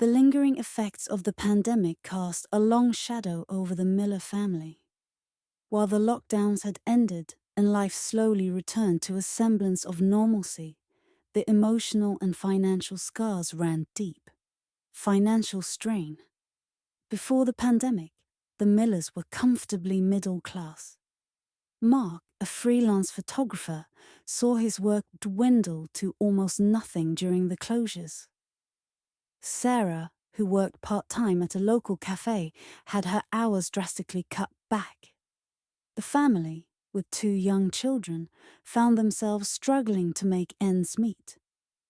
The lingering effects of the pandemic cast a long shadow over the Miller family. While the lockdowns had ended and life slowly returned to a semblance of normalcy, the emotional and financial scars ran deep. Financial strain. Before the pandemic, the Millers were comfortably middle class. Mark, a freelance photographer, saw his work dwindle to almost nothing during the closures. Sarah, who worked part-time at a local cafe, had her hours drastically cut back. The family, with 2 young children, found themselves struggling to make ends meet,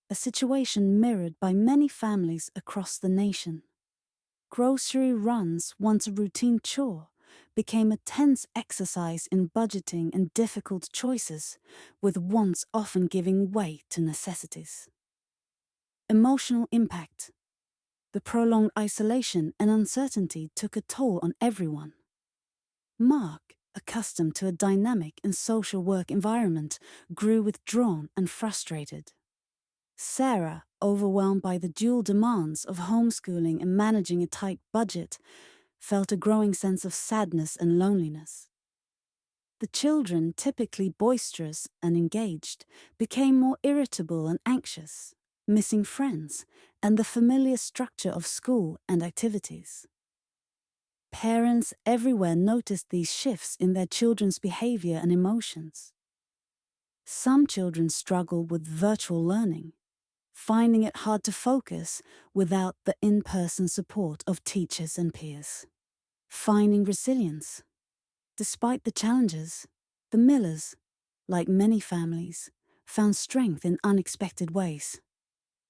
a situation mirrored by many families across the nation. Grocery runs, once a routine chore, became a tense exercise in budgeting and difficult choices, with wants often giving way to necessities. Emotional impact. The prolonged isolation and uncertainty took a toll on everyone. Mark, accustomed to a dynamic and social work environment, grew withdrawn and frustrated. Sarah, overwhelmed by the dual demands of homeschooling and managing a tight budget, felt a growing sense of sadness and loneliness. The children, typically boisterous and engaged, became more irritable and anxious, missing friends and the familiar structure of school and activities. Parents everywhere noticed these shifts in their children's behavior and emotions. Some children struggled with virtual learning, finding it hard to focus without the in-person support of teachers and peers. Finding resilience. Despite the challenges, the Millers, like many families, found strength in unexpected ways.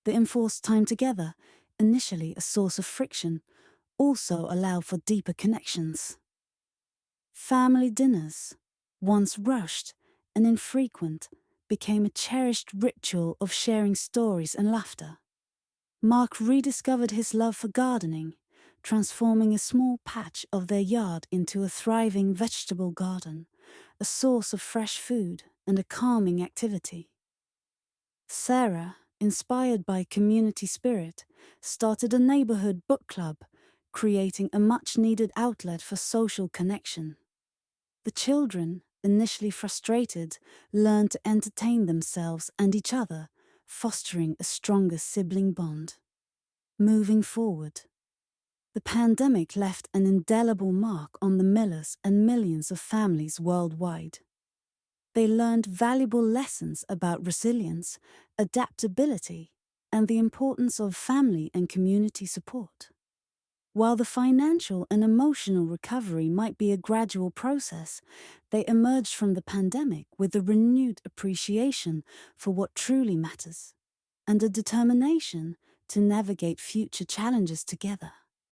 The enforced time together, initially a source of friction, also allowed for deeper connections. Family dinners, once rushed and infrequent, became a cherished ritual of sharing stories and laughter. Mark rediscovered his love for gardening, transforming a small patch of their yard into a thriving vegetable garden, a source of fresh food and a calming activity. Sarah, inspired by community spirit, started a neighborhood book club, creating a much-needed outlet for social connection. The children, initially frustrated, learned to entertain themselves and each other, fostering a stronger sibling bond. Moving forward, the pandemic left an indelible mark on the Millers and millions of families worldwide. They learned valuable lessons about resilience, adaptability, and the importance of family and community support. While the financial and emotional recovery might be a gradual process, they emerged from the pandemic with a renewed appreciation for what truly matters and a determination to navigate future challenges together.